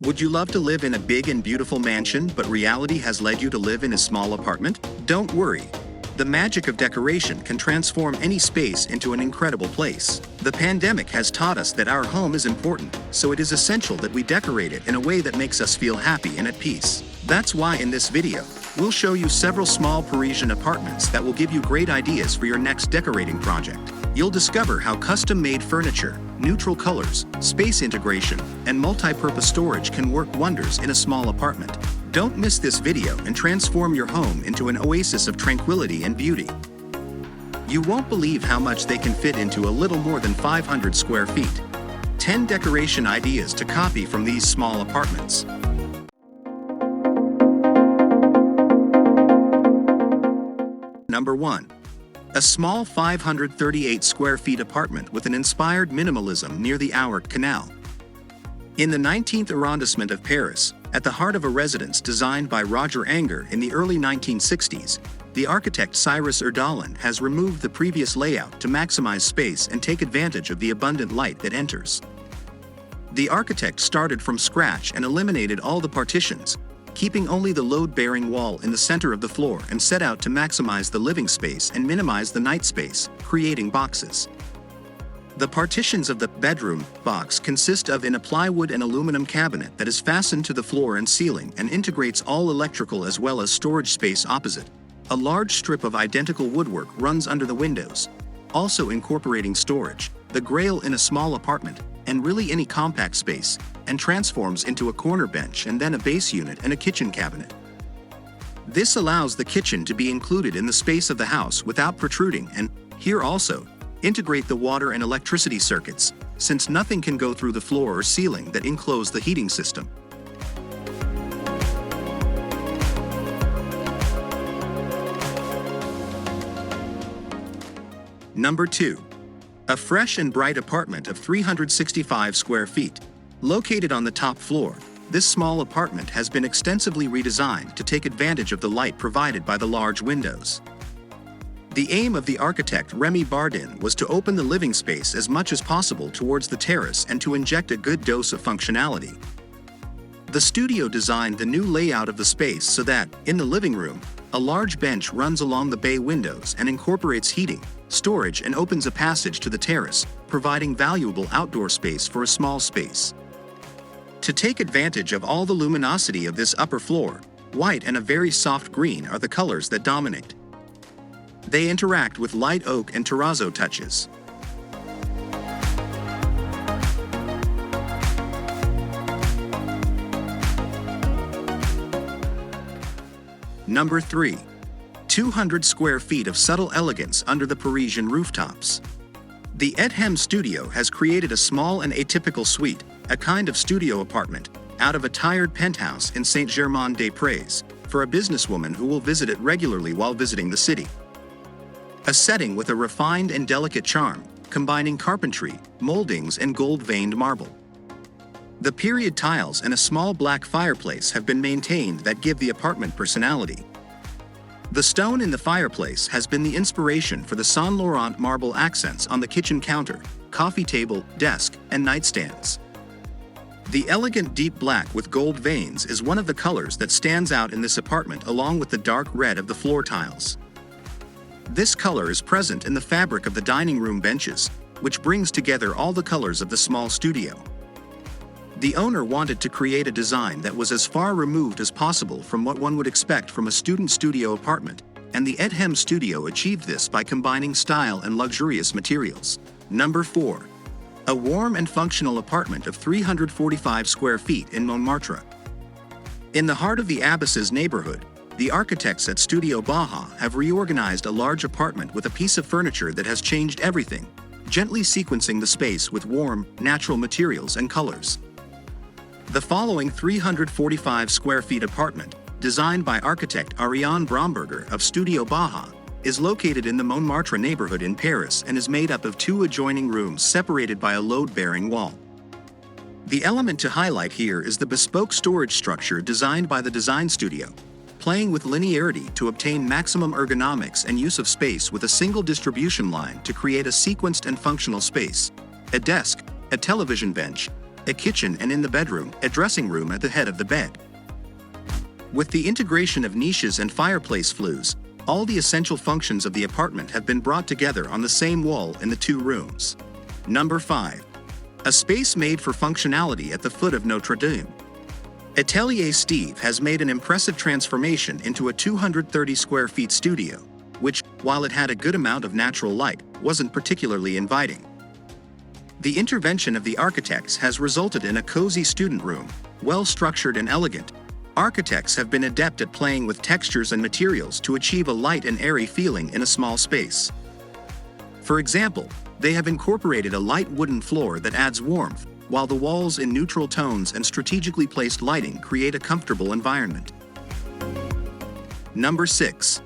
Would you love to live in a big and beautiful mansion, but reality has led you to live in a small apartment? Don't worry. The magic of decoration can transform any space into an incredible place. The pandemic has taught us that our home is important, so it is essential that we decorate it in a way that makes us feel happy and at peace. That's why in this video, we'll show you several small Parisian apartments that will give you great ideas for your next decorating project. You'll discover how custom-made furniture, neutral colors, space integration, and multi-purpose storage can work wonders in a small apartment. Don't miss this video and transform your home into an oasis of tranquility and beauty. You won't believe how much they can fit into a little more than 500 square feet. 10 decoration ideas to copy from these small apartments. Number 1. A small 538 square feet apartment with an inspired minimalism near the Ouart Canal. In the 19th arrondissement of Paris, at the heart of a residence designed by Roger Anger in the early 1960s, the architect Cyrus Erdalin has removed the previous layout to maximize space and take advantage of the abundant light that enters. The architect started from scratch and eliminated all the partitions, keeping only the load-bearing wall in the center of the floor, and set out to maximize the living space and minimize the night space, creating boxes. The partitions of the bedroom box consist of a plywood and aluminum cabinet that is fastened to the floor and ceiling and integrates all electrical as well as storage space opposite. A large strip of identical woodwork runs under the windows, also incorporating storage, the grail in a small apartment, and really any compact space, and transforms into a corner bench and then a base unit and a kitchen cabinet. This allows the kitchen to be included in the space of the house without protruding, and here also, integrate the water and electricity circuits, since nothing can go through the floor or ceiling that enclose the heating system. Number 2. A fresh and bright apartment of 365 square feet. Located on the top floor, this small apartment has been extensively redesigned to take advantage of the light provided by the large windows. The aim of the architect Remy Bardin was to open the living space as much as possible towards the terrace and to inject a good dose of functionality. The studio designed the new layout of the space so that, in the living room, a large bench runs along the bay windows and incorporates heating, storage, and opens a passage to the terrace, providing valuable outdoor space for a small space. To take advantage of all the luminosity of this upper floor, white and a very soft green are the colors that dominate. They interact with light oak and terrazzo touches. Number 3. 200 square feet of subtle elegance under the Parisian rooftops. The Edhem Studio has created a small and atypical suite, a kind of studio apartment, out of a tired penthouse in Saint-Germain-des-Prés, for a businesswoman who will visit it regularly while visiting the city. A setting with a refined and delicate charm, combining carpentry, moldings, and gold-veined marble. The period tiles and a small black fireplace have been maintained that give the apartment personality. The stone in the fireplace has been the inspiration for the Saint Laurent marble accents on the kitchen counter, coffee table, desk, and nightstands. The elegant deep black with gold veins is one of the colors that stands out in this apartment, along with the dark red of the floor tiles. This color is present in the fabric of the dining room benches, which brings together all the colors of the small studio. The owner wanted to create a design that was as far removed as possible from what one would expect from a student studio apartment, and the Edhem Studio achieved this by combining style and luxurious materials. Number 4. A warm and functional apartment of 345 square feet in Montmartre. In the heart of the Abysses neighborhood, the architects at Studio Baja have reorganized a large apartment with a piece of furniture that has changed everything, gently sequencing the space with warm, natural materials and colors. The following 345 square feet apartment, designed by architect Ariane Bromberger of Studio Baja, is located in the Montmartre neighborhood in Paris and is made up of 2 adjoining rooms separated by a load-bearing wall. The element to highlight here is the bespoke storage structure designed by the design studio, playing with linearity to obtain maximum ergonomics and use of space with a single distribution line to create a sequenced and functional space. A desk, a television bench, a kitchen, and in the bedroom, a dressing room at the head of the bed. With the integration of niches and fireplace flues, all the essential functions of the apartment have been brought together on the same wall in the 2 rooms. Number 5. A space made for functionality at the foot of Notre Dame. Atelier Steve has made an impressive transformation into a 230 square feet studio, which, while it had a good amount of natural light, wasn't particularly inviting. The intervention of the architects has resulted in a cozy student room, well-structured and elegant. Architects have been adept at playing with textures and materials to achieve a light and airy feeling in a small space. For example, they have incorporated a light wooden floor that adds warmth, while the walls in neutral tones and strategically placed lighting create a comfortable environment. Number 6.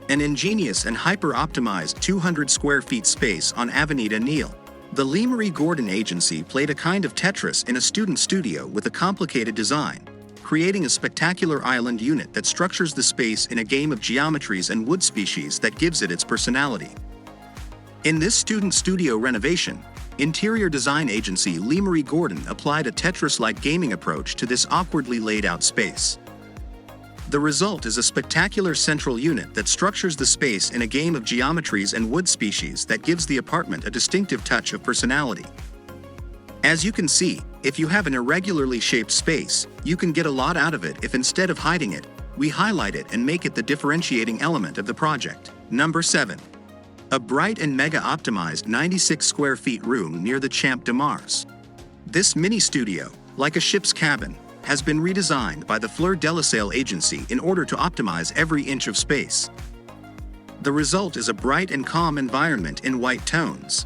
An ingenious and hyper-optimized 200 square feet space on Avenida Neal. The Lemery Gordon agency played a kind of Tetris in a student studio with a complicated design, creating a spectacular island unit that structures the space in a game of geometries and wood species that gives it its personality. In this student studio renovation, interior design agency Lemery Gordon applied a Tetris-like gaming approach to this awkwardly laid out space. The result is a spectacular central unit that structures the space in a game of geometries and wood species that gives the apartment a distinctive touch of personality. As you can see, if you have an irregularly shaped space, you can get a lot out of it if instead of hiding it, we highlight it and make it the differentiating element of the project. Number 7. A bright and mega-optimized 96 square feet room near the Champ de Mars. This mini-studio, like a ship's cabin, has been redesigned by the Fleur de la Salle agency in order to optimize every inch of space. The result is a bright and calm environment in white tones.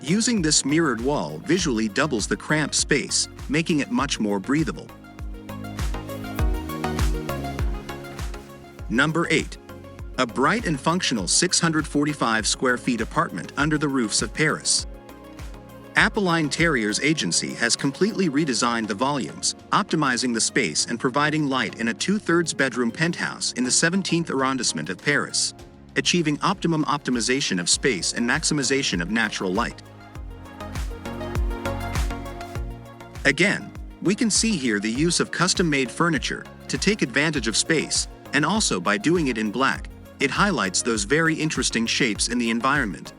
Using this mirrored wall visually doubles the cramped space, making it much more breathable. Number 8. A bright and functional 645 square feet apartment under the roofs of Paris. Apolline Terrier's agency has completely redesigned the volumes, optimizing the space and providing light in a 2/3 bedroom penthouse in the 17th arrondissement of Paris, achieving optimum optimization of space and maximization of natural light. Again, we can see here the use of custom-made furniture to take advantage of space, and also by doing it in black, it highlights those very interesting shapes in the environment.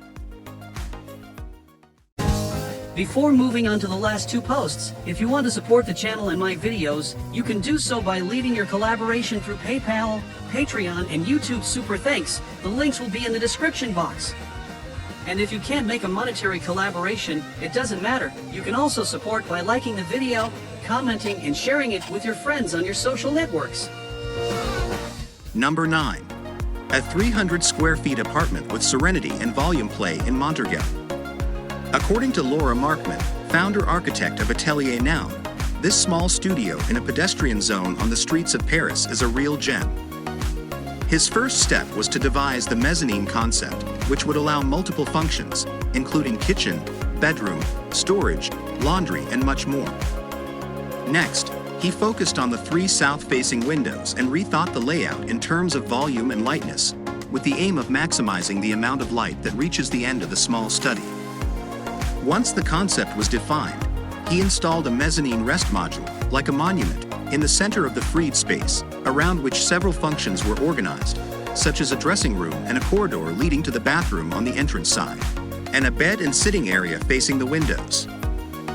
Before moving on to the last 2 posts, if you want to support the channel and my videos, you can do so by leaving your collaboration through PayPal, Patreon, and YouTube Super Thanks. The links will be in the description box. And if you can't make a monetary collaboration, it doesn't matter. You can also support by liking the video, commenting, and sharing it with your friends on your social networks. Number 9. A 300 square feet apartment with serenity and volume play in Montorgueil. According to Laura Markman, founder-architect of Atelier Now, this small studio in a pedestrian zone on the streets of Paris is a real gem. His first step was to devise the mezzanine concept, which would allow multiple functions, including kitchen, bedroom, storage, laundry, and much more. Next, he focused on the 3 south-facing windows and rethought the layout in terms of volume and lightness, with the aim of maximizing the amount of light that reaches the end of the small study. Once the concept was defined, he installed a mezzanine rest module, like a monument, in the center of the freed space, around which several functions were organized, such as a dressing room and a corridor leading to the bathroom on the entrance side, and a bed and sitting area facing the windows.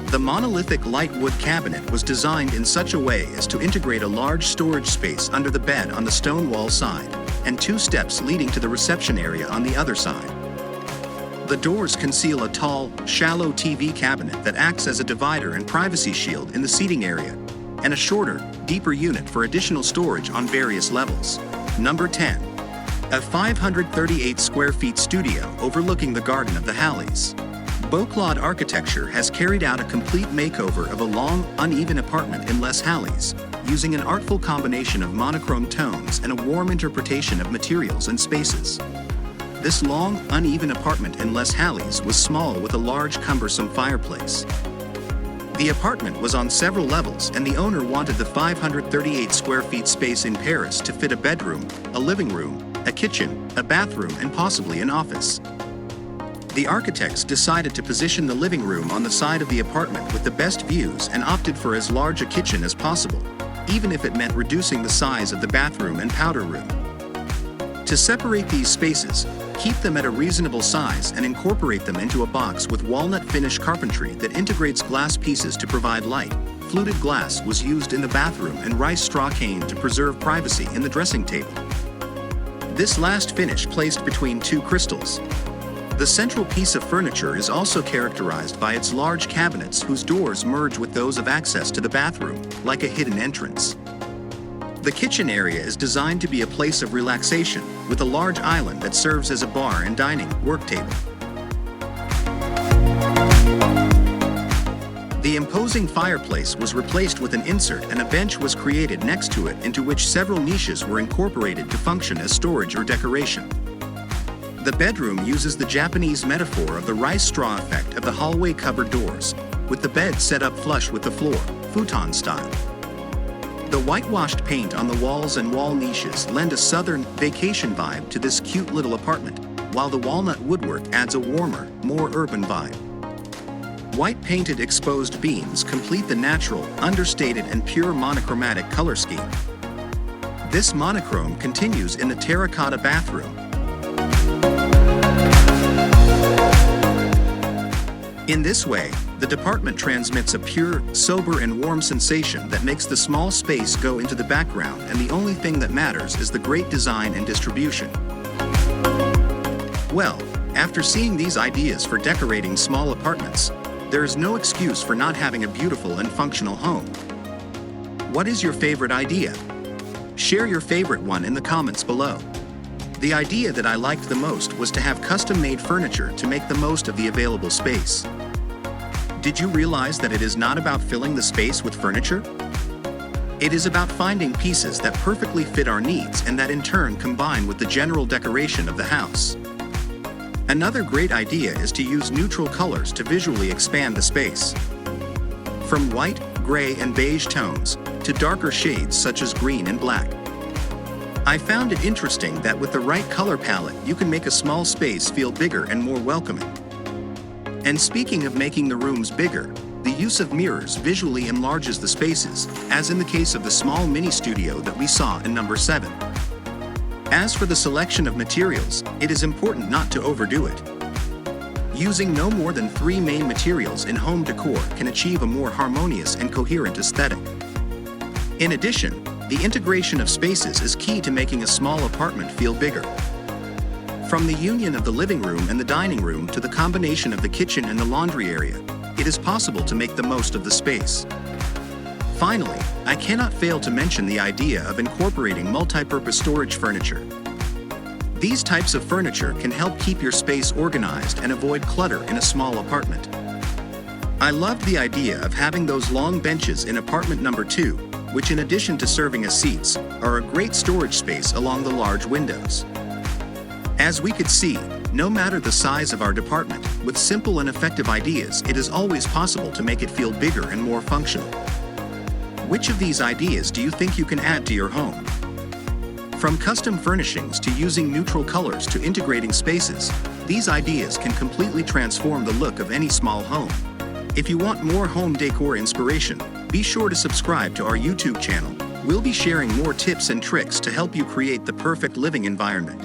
The monolithic light wood cabinet was designed in such a way as to integrate a large storage space under the bed on the stone wall side, and 2 steps leading to the reception area on the other side. The doors conceal a tall, shallow TV cabinet that acts as a divider and privacy shield in the seating area, and a shorter, deeper unit for additional storage on various levels. Number 10. A 538 square feet studio overlooking the Garden of the Halles. Beauclaid Architecture has carried out a complete makeover of a long, uneven apartment in Les Halles, using an artful combination of monochrome tones and a warm interpretation of materials and spaces. This long, uneven apartment in Les Halles was small with a large, cumbersome fireplace. The apartment was on several levels, and the owner wanted the 538 square feet space in Paris to fit a bedroom, a living room, a kitchen, a bathroom, and possibly an office. The architects decided to position the living room on the side of the apartment with the best views and opted for as large a kitchen as possible, even if it meant reducing the size of the bathroom and powder room. To separate these spaces, keep them at a reasonable size and incorporate them into a box with walnut finish carpentry that integrates glass pieces to provide light. Fluted glass was used in the bathroom and rice straw cane to preserve privacy in the dressing table. This last finish placed between two crystals. The central piece of furniture is also characterized by its large cabinets whose doors merge with those of access to the bathroom, like a hidden entrance. The kitchen area is designed to be a place of relaxation, with a large island that serves as a bar and dining work table. The imposing fireplace was replaced with an insert and a bench was created next to it into which several niches were incorporated to function as storage or decoration. The bedroom uses the Japanese metaphor of the rice straw effect of the hallway cupboard doors, with the bed set up flush with the floor, futon style. The whitewashed paint on the walls and wall niches lend a southern vacation vibe to this cute little apartment, while the walnut woodwork adds a warmer, more urban vibe. White painted exposed beams complete the natural, understated and pure monochromatic color scheme. This monochrome continues in the terracotta bathroom. In this way, the department transmits a pure, sober and warm sensation that makes the small space go into the background, and the only thing that matters is the great design and distribution. Well, after seeing these ideas for decorating small apartments, there is no excuse for not having a beautiful and functional home. What is your favorite idea? Share your favorite one in the comments below. The idea that I liked the most was to have custom-made furniture to make the most of the available space. Did you realize that it is not about filling the space with furniture? It is about finding pieces that perfectly fit our needs and that in turn combine with the general decoration of the house. Another great idea is to use neutral colors to visually expand the space. From white, gray, and beige tones to darker shades such as green and black. I found it interesting that with the right color palette, you can make a small space feel bigger and more welcoming. And speaking of making the rooms bigger, the use of mirrors visually enlarges the spaces, as in the case of the small mini studio that we saw in number 7. As for the selection of materials, it is important not to overdo it. Using no more than 3 main materials in home decor can achieve a more harmonious and coherent aesthetic. In addition, the integration of spaces is key to making a small apartment feel bigger. From the union of the living room and the dining room to the combination of the kitchen and the laundry area, it is possible to make the most of the space. Finally, I cannot fail to mention the idea of incorporating multipurpose storage furniture. These types of furniture can help keep your space organized and avoid clutter in a small apartment. I loved the idea of having those long benches in apartment number 2, which in addition to serving as seats, are a great storage space along the large windows. As we could see, no matter the size of our department, with simple and effective ideas, it is always possible to make it feel bigger and more functional. Which of these ideas do you think you can add to your home? From custom furnishings to using neutral colors to integrating spaces, these ideas can completely transform the look of any small home. If you want more home decor inspiration, be sure to subscribe to our YouTube channel. We'll be sharing more tips and tricks to help you create the perfect living environment.